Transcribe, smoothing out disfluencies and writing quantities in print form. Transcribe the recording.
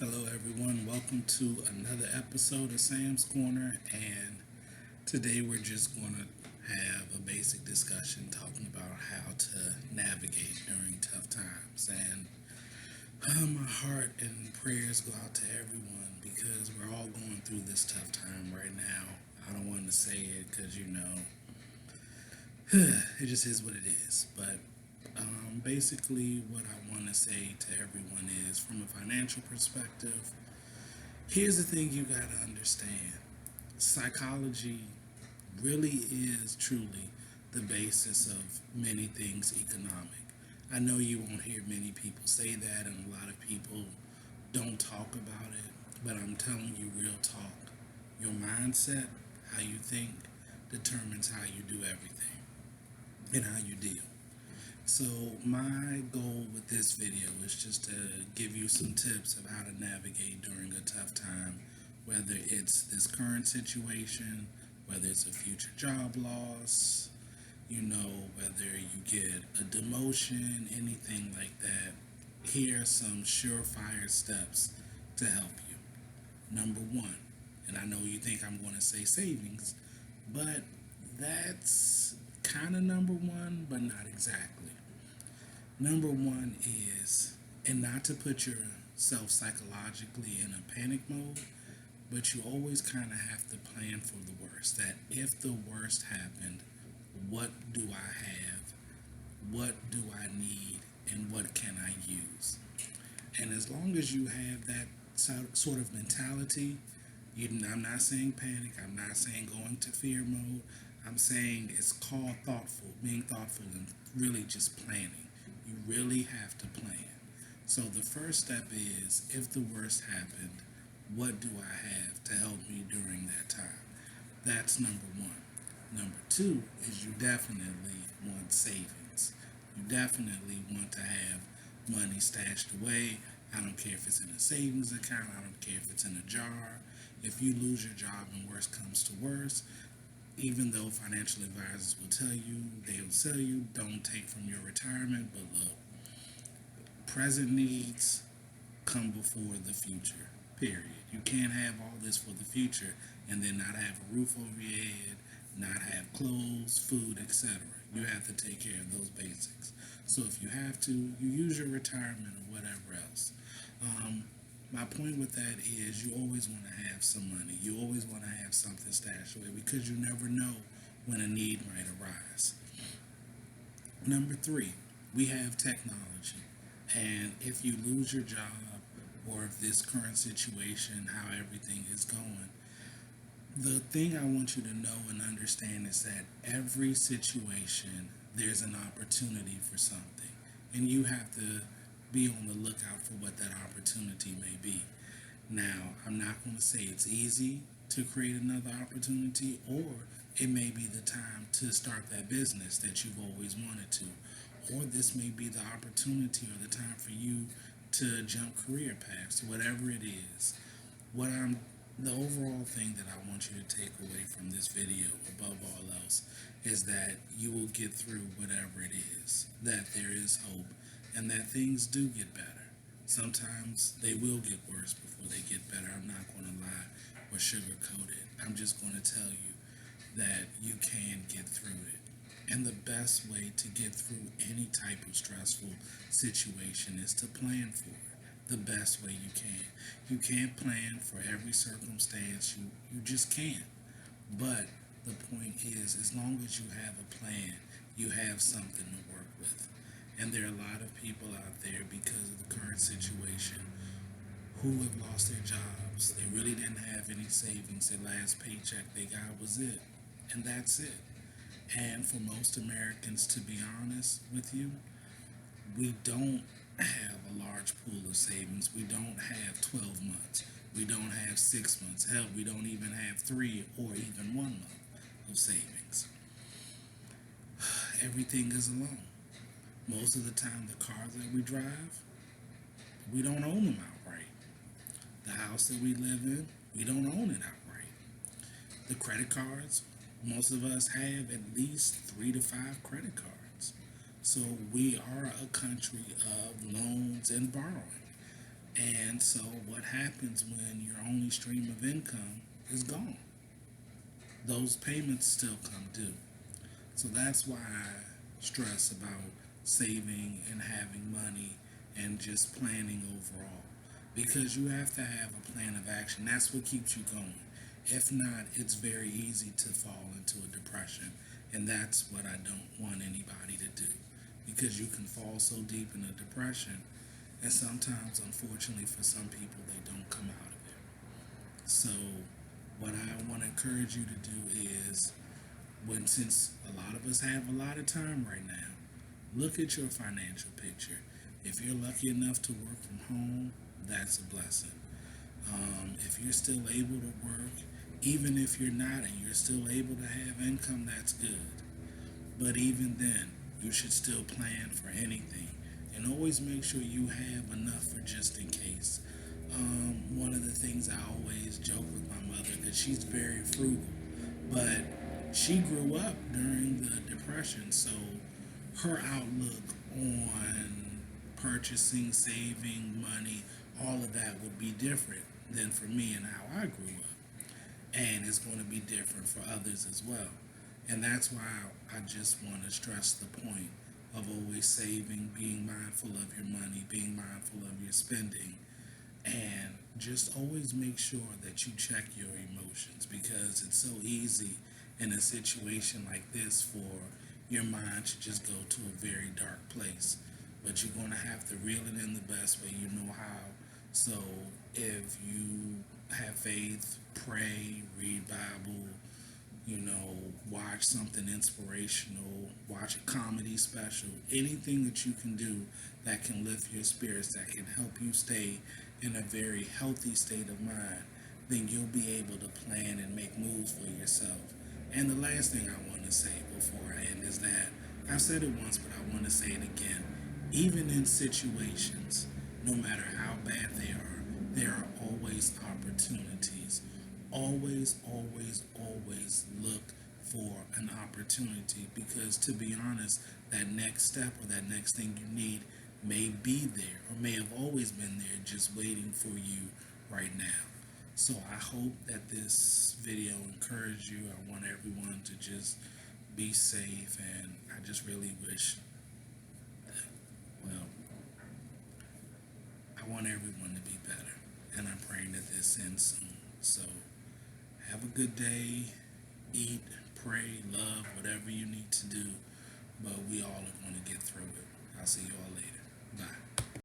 Hello, everyone. Welcome to another episode of Sam's Corner. And today we're just going to have a basic discussion talking about how to navigate during tough times. And my heart and prayers go out to everyone because we're all going through this tough time right now. I don't want to say it because, it just is what it is. But basically, what I want to say to everyone is from a financial perspective, here's the thing you got to understand: psychology really is truly the basis of many things economic. I know you won't hear many people say that, and a lot of people don't talk about it, but I'm telling you real talk. Your mindset, how you think, determines how you do everything and how you deal. So, my goal with this video is just to give you some tips of how to navigate during a tough time, whether it's this current situation, whether it's a future job loss, whether you get a demotion, anything like that. Here are some surefire steps to help you. Number one, and I know you think I'm going to say savings, but that's kind of number one, but not exactly. Number one is, and not to put yourself psychologically in a panic mode, but you always kind of have to plan for the worst. That if the worst happened, what do I have? What do I need? And what can I use? And as long as you have that sort of mentality, I'm not saying panic, I'm not saying go into fear mode. I'm saying it's called thoughtful, being thoughtful and really just planning. You really have to plan. So the first step is, if the worst happened, what do I have to help me during that time? That's number one. Number two is you definitely want savings. You definitely want to have money stashed away. I don't care if it's in a savings account, I don't care if it's in a jar. If you lose your job and worst comes to worst, even though financial advisors will tell you, they'll tell you don't take from your retirement, but look, present needs come before the future, period. You can't have all this for the future and then not have a roof over your head, not have clothes, food, etc. You have to take care of those basics. So if you have to, you use your retirement or whatever else. My point with that is you always want to have some money. You always want to have something stashed away because you never know when a need might arise. Number three, we have technology. And if you lose your job or if this current situation, how everything is going, the thing I want you to know and understand is that every situation, there's an opportunity for something. And you have to be on the lookout for what that opportunity may be. Now, I'm not going to say it's easy to create another opportunity, or it may be the time to start that business that you've always wanted to, or this may be the opportunity or the time for you to jump career paths, whatever it is. What I'm The overall thing that I want you to take away from this video, above all else, is that you will get through whatever it is, that there is hope, and that things do get better. Sometimes they will get worse before they get better. I'm not going to lie or sugarcoat it. I'm just going to tell you that you can get through it. And the best way to get through any type of stressful situation is to plan for it the best way you can. You can't plan for every circumstance. You just can't. But the point is, as long as you have a plan, you have something to work with. And there are a lot of people out there, because of the current situation, who have lost their jobs. They really didn't have any savings. Their last paycheck they got was it. And that's it. And for most Americans, to be honest with you, we don't have a large pool of savings. We don't have 12 months. We don't have 6 months. Hell, we don't even have 3 or even 1 month of savings. Everything is a loan. Most of the time, the cars that we drive, we don't own them outright. The house that we live in, we don't own it outright. The credit cards, most of us have at least 3 to 5 credit cards. So we are a country of loans and borrowing. And so, what happens when your only stream of income is gone? Those payments still come due. So, that's why I stress about saving and having money and just planning overall. Because you have to have a plan of action. That's what keeps you going. If not, it's very easy to fall into a depression. And that's what I don't want anybody to do. Because you can fall so deep in a depression, and sometimes, unfortunately, for some people, they don't come out of it. So, what I want to encourage you to do is, since a lot of us have a lot of time right now, look at your financial picture. If you're lucky enough to work from home, that's a blessing. If you're still able to work, even if you're not and you're still able to have income, that's good. But even then, you should still plan for anything and always make sure you have enough for just in case. One of the things I always joke with my mother, that she's very frugal, but she grew up during the Depression, so her outlook on purchasing, saving money, all of that would be different than for me and how I grew up. And it's going to be different for others as well. And that's why I just want to stress the point of always saving, being mindful of your money, being mindful of your spending, and just always make sure that you check your emotions, because it's so easy in a situation like this for your mind to just go to a very dark place. But you're going to have to reel it in the best way you know how. So if you have faith, pray, read Bible, watch something inspirational, watch a comedy special, anything that you can do that can lift your spirits, that can help you stay in a very healthy state of mind, then you'll be able to plan and make moves for yourself. And the last thing I want to say before I end is that I've said it once, but I want to say it again. Even in situations, no matter how bad they are, there are always opportunities. Always, always, always look for an opportunity, because to be honest, that next step or that next thing you need may be there or may have always been there, just waiting for you right now. So I hope that this video encouraged you. I want everyone to just be safe, and I just really wish that, well, I want everyone to be better, and I'm praying that this ends soon. So have a good day, eat, pray, love, whatever you need to do, but we all are going to get through it. I'll see you all later.